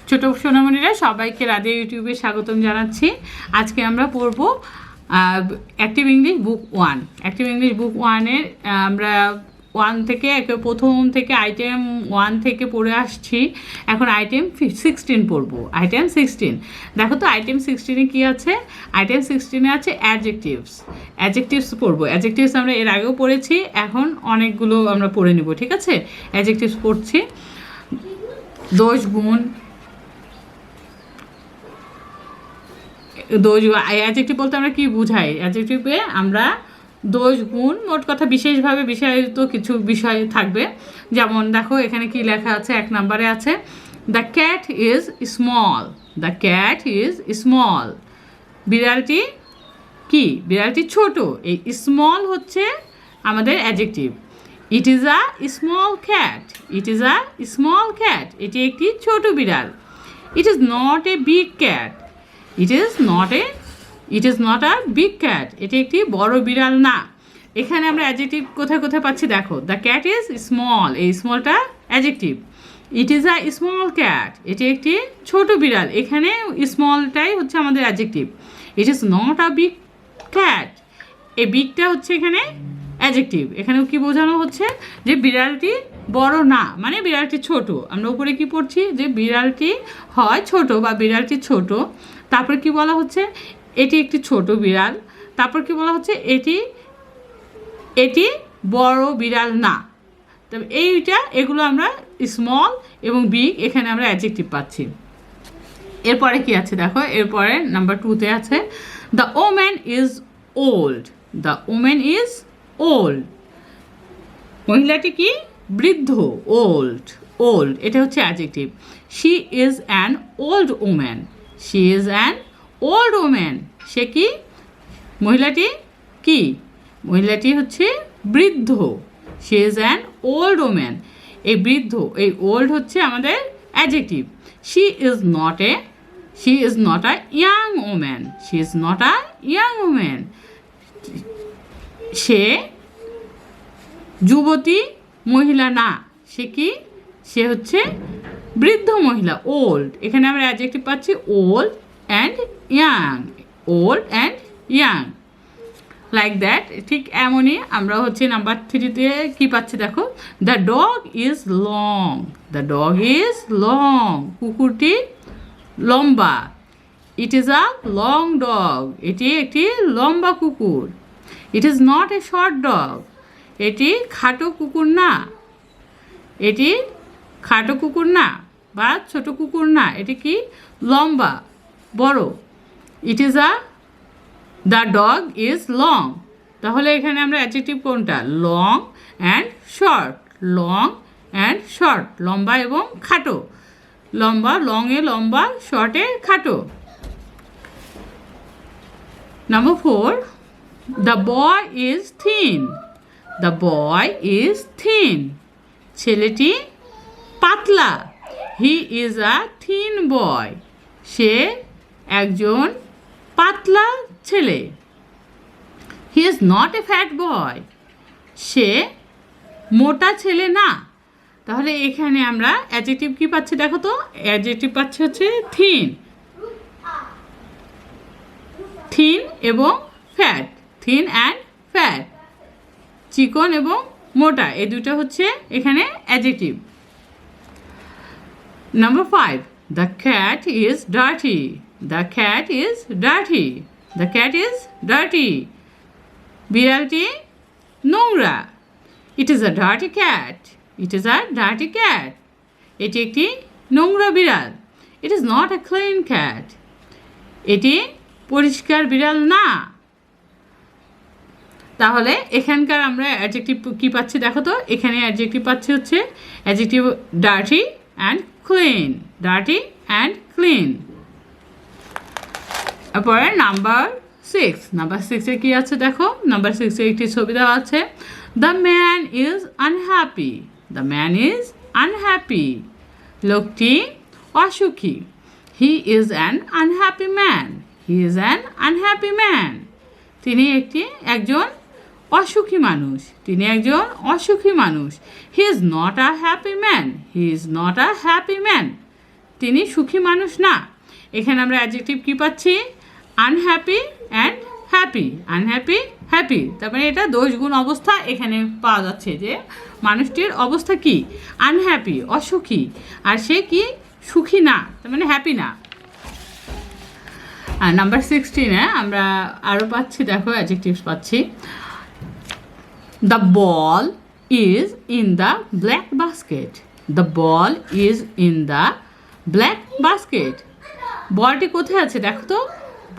ছোট সোনামণিরা সবাইকে রাদিয়া ইউটিউবে স্বাগতম জানাচ্ছি। আজকে আমরা পড়ব active English book 1। Active English book 1-এর আমরা 1 থেকে প্রথম থেকে আইটেম 1 থেকে পড়ে আসছি। এখন আইটেম 16 পড়ব। আইটেম 16 দেখো তো, আইটেম 16-এ কী আছে? আইটেম 16-এ আছে অ্যাডজেক্টিভস। অ্যাডজেক্টিভস পড়ব। অ্যাডজেক্টিভস আমরা এর আগেও পড়েছি, এখন অনেকগুলো আমরা পড়ে নেব, ঠিক আছে? অ্যাডজেক্টিভস পড়ছি। দোষ গুণ, অ্যাডজেক্টিভ বলতে আমরা কি বুঝাই? অ্যাডজেক্টিভে আমরা দোষ গুণ, মোট কথা বিশেষভাবে বিষয়িত কিছু বিষয় থাকবে। যেমন দেখো এখানে কি লেখা আছে, 1 নম্বরে আছে the cat is small. The cat is small. বিড়ালটি কি? বিড়ালটি ছোট। এই স্মল হচ্ছে আমাদের adjective. It is a small cat. It is a small cat. এটি একটি ছোট বিড়াল। It is not a big cat. It is not a big cat. এটি একটি বড় বিড়াল না। এখানে আমরা অ্যাডজেক্টিভ কোথায় কোথায় পাচ্ছি দেখো। দ্য ক্যাট ইজ স্মল, এই স্মলটা adjective. It is a small cat, এটি একটি ছোট বিড়াল। এখানে স্মলটাই হচ্ছে আমাদের adjective. It is not a big cat, এই বিগটা হচ্ছে এখানে অ্যাডজেক্টিভ। এখানেও কি বোঝানো হচ্ছে? যে বিড়ালটি বড় না, মানে বিড়ালটি ছোট। আমরা উপরে কি পড়ছি? যে বিড়ালটি হয় ছোট বা বিড়ালটি ছোট। তারপর কি বলা হচ্ছে? এটি একটি ছোট বিড়াল। তারপর কি বলা হচ্ছে? এটি বড় বিড়াল না। তবে এগুলো আমরা স্মল এবং বিগ, এখানে আমরা অ্যাডজেক্টিভ পাচ্ছি। এরপরে কি আছে দেখো, এরপরে নাম্বার 2-তে আছে the woman is old. The woman is old. মহিলাটি কি? বৃদ্ধ। ওল্ড, ওল্ড এটা হচ্ছে adjective. She is an old woman. She is an old woman. সে কি? মহিলাটি কি? মহিলাটি হচ্ছে বৃদ্ধ। She is an old woman. এই বৃদ্ধ, এই ওল্ড হচ্ছে আমাদের adjective. She is not a young woman. She is not a young woman. সে যুবতী মহিলা না। সে কি? সে হচ্ছে বৃদ্ধ মহিলা, ওল্ড। এখানে আমরা অ্যাডজেক্টিভ পাচ্ছি old and young. Old and young, like that. ঠিক এমনই আমরা হচ্ছে নাম্বার 3-তে কি পাচ্ছি দেখো, the dog is long. The dog is long. কুকুরটি লম্বা। It is a long dog. এটি একটি লম্বা কুকুর। It is not a short dog. এটি খাটো কুকুর না। এটি খাটো কুকুর না বা ছোট কুকুর না। এটি কি? লম্বা, বড়। It is the dog is long. তাহলে এখানে আমরা অ্যাডজেক্টিভ কোনটা? Long and short. Long and short, লম্বা এবং খাটো। লম্বা, লংয়ে লম্বা, শর্টে খাটো। Number 4, the boy is thin. The boy is thin. ছেলেটি পাতলা। হি ইজ আ থিন বয়। সে একজন পাতলা ছেলে। He is not a fat boy. সে মোটা ছেলে না। তাহলে এখানে আমরা অ্যাডজেক্টিভ কি পাচ্ছি দেখো তো, অ্যাডজেক্টিভ পাচ্ছি হচ্ছে থিন। থিন এবং ফ্যাট। থিন অ্যান্ড ফ্যাট, চিকন এবং মোটা, এই দুটো হচ্ছে এখানে adjective. Number 5, the cat is dirty. The cat is dirty. The cat is dirty. বিড়ালটি নোংরা। It is a dirty cat. It is a dirty cat. এটি একটি নোংরা বিড়াল। It is not a clean cat. এটি পরিষ্কার বিড়াল না। তাহলে এখানকার আমরা অ্যাডজেক্টিভ কি পাচ্ছি দেখো তো, এখানে অ্যাডজেক্টিভ পাচ্ছি হচ্ছে adjective dirty and clean. Dirty and clean. তারপরে নাম্বার 6। নাম্বার 6-এ কি আছে দেখো, নাম্বার 6-এ একটি ছবি দেওয়া আছে। The man is unhappy. The man is unhappy. লোকটি অসুখী। He is an unhappy man. He is an unhappy man. তিনি একজন অসুখী মানুষ। তিনি একজন অসুখী মানুষ। হি is not a happy man. He is not a happy man. তিনি সুখী মানুষ না। এখানে আমরা অ্যাডজেক্টিভ কি পাচ্ছি? Unhappy and happy. Unhappy, happy, তার মানে এটা দোষ গুণ অবস্থা এখানে পাওয়া যাচ্ছে যে মানুষটির অবস্থা কি? আনহ্যাপি, অসুখী, আর সে কি? সুখী না, তার মানে হ্যাপি না। আর নাম্বার 16 আমরা আরও পাচ্ছি, দেখো অ্যাডজেক্টিভস পাচ্ছি। The ball is in the black basket. The ball is in the black basket. বলটি কোথায় আছে দেখো তো?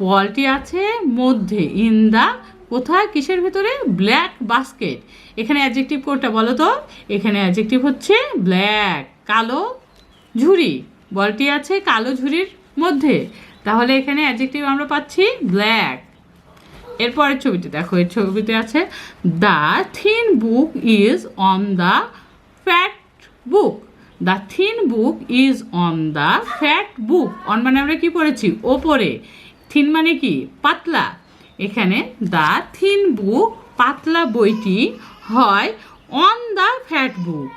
বলটি আছে মধ্যে, ইন দ্য কোথায়? কিসের ভিতরে? Black basket. এখানে অ্যাডজেক্টিভ কোনটা বলো তো? এখানে অ্যাডজেক্টিভ হচ্ছে ব্ল্যাক, কালো ঝুড়ি। বলটি আছে কালো ঝুড়ির মধ্যে, তাহলে এখানে অ্যাডজেক্টিভ আমরা পাচ্ছি ব্ল্যাক। এরপরের ছবিতে দেখো, এর ছবিতে আছে the thin book is on the fat book. The thin book is on the fat book. On মানে আমরা কি পড়েছি? ওপরে। থিন মানে কি? পাতলা। এখানে দ্য থিন বুক, পাতলা বইটি, হয় অন দ্য ফ্যাট বুক।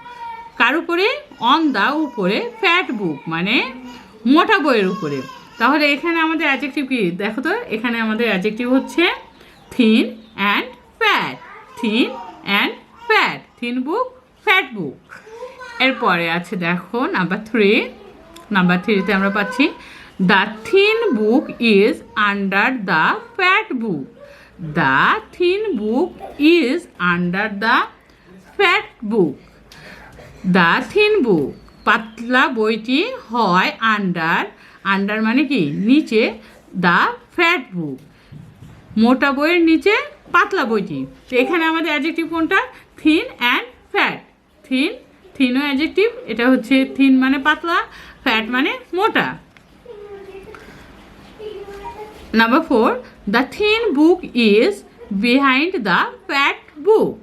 কার উপরে? অন দ্য উপরে, ফ্যাট বুক মানে মোটা বইয়ের উপরে। তাহলে এখানে আমাদের অ্যাডজেক্টিভ কি দেখো তো? এখানে আমাদের অ্যাডজেক্টিভ হচ্ছে thin and fat. Thin and fat, thin book, fat book. এরপরে আছে দেখো নাম্বার 3। নাম্বার 3তে আমরা পাচ্ছি the thin book is under the fat book. The thin book is under the fat book. The thin book, পাতলা বইটি, হয় under, under মানে কি? নিচে, দ্য ফ্যাট বুক, মোটা বইয়ের নিচে পাতলা বইটি। তো এখানে আমাদের অ্যাডজেক্টিভ কোনটা? Thin and fat. থিন, থিনও অ্যাডজেক্টিভ, এটা হচ্ছে থিন মানে পাতলা, ফ্যাট মানে মোটা। Number 4, the thin book is behind the fat book.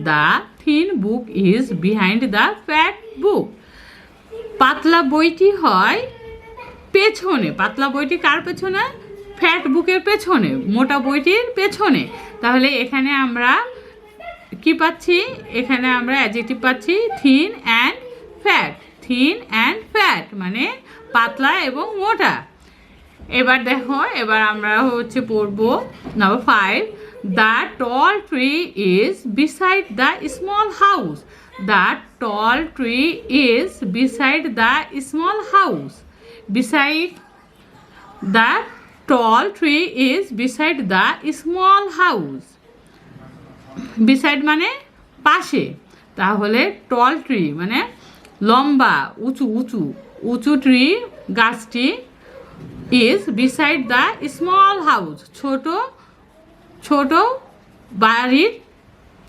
The thin book is behind the fat book. পাতলা বইটি হয় পেছনে। পাতলা বইটি কার পেছনে? ফ্যাট বুকের পেছনে, মোটা বইটির পেছনে। তাহলে এখানে আমরা কি পাচ্ছি? এখানে আমরা অ্যাডজেক্টিভ পাচ্ছি thin and fat. Thin and fat মানে পাতলা এবং মোটা। এবার দেখো, এবার আমরা হচ্ছে পড়বো number 5, the tall tree is beside the small house. The tall tree is beside the small house. Beside, the tall tree is beside the small house. Beside মানে পাশে, তাহলে টল ট্রি মানে লম্বা, উঁচু, উঁচু, উঁচু ট্রি, গাছটি, is beside the small house, ছোট ছোট বাড়ির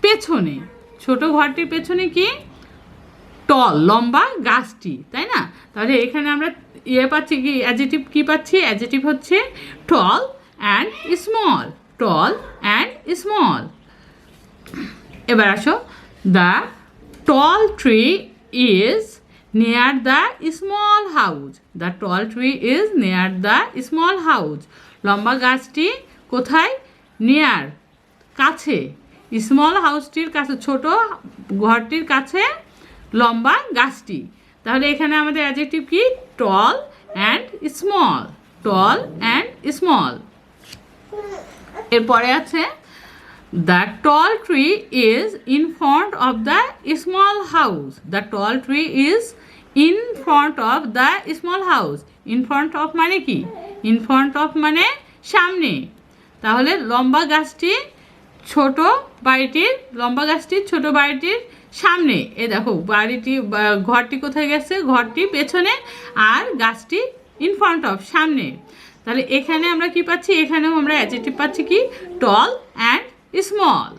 পেছনে। ছোট ঘরটির পেছনে কি? টল, লম্বা গাছটি, তাই না? তাহলে এখানে আমরা পাচ্ছি কি? অ্যাডজেক্টিভ কি পাচ্ছি? অ্যাডজেক্টিভ হচ্ছে tall and small. Tall and small. এবার আসো, the tall tree is near the small house. The tall tree is near the small house. লম্বা গাছটি কোথায়? নিয়ার, কাছে। স্মল হাউসটির কাছে, ছোট ঘরটির কাছে লম্বা গাছটি। তাহলে এখানে আমাদের অ্যাডজেক্টিভ কি? Tall and small. Tall and small. এরপরে আছে the tall tree is in front of the small house. The tall tree is in front of the small house. In front of মানে কি? ইন ফ্রন্ট অফ মানে সামনে। তাহলে লম্বা গাছটি ছোট বাড়িটির, লম্বা গাছটি ছোট বাড়িটির সামনে। এ দেখো বাড়িটি, ঘরটি কোথায় গেছে? ঘরটি পেছনে, আর গাছটি ইন ফ্রন্ট অফ, সামনে। তাহলে এখানে আমরা কি পাচ্ছি? এখানেও আমরা অ্যাডজেক্টিভ পাচ্ছি কি? Tall and small.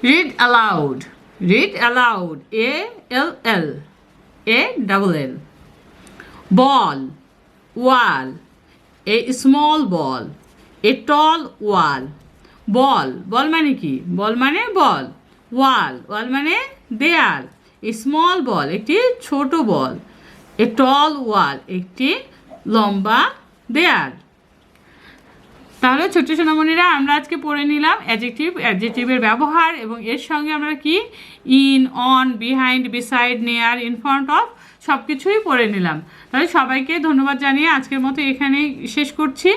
Read aloud. Read aloud, ALL, ALL। Ball, wall, a small ball, a tall wall. বল, বল মানে কি? বল মানে বল। ওয়াল, ওয়াল মানে দেয়াল। a small ball, একটি ছোট বল। a tall wall, একটি লম্বা দেয়াল। তাহলে ছোট সোনামণিরা, আমরা আজকে পড়ে নিলাম অ্যাডজেক্টিভ, অ্যাডজেক্টিভের ব্যবহার, এবং এর সঙ্গে আমরা কি? In, on, behind, beside, near, in front of সব কিছুই পড়ে নিলাম। তাহলে সবাইকে ধন্যবাদ জানিয়ে আজকের মতো এখানেই শেষ করছি।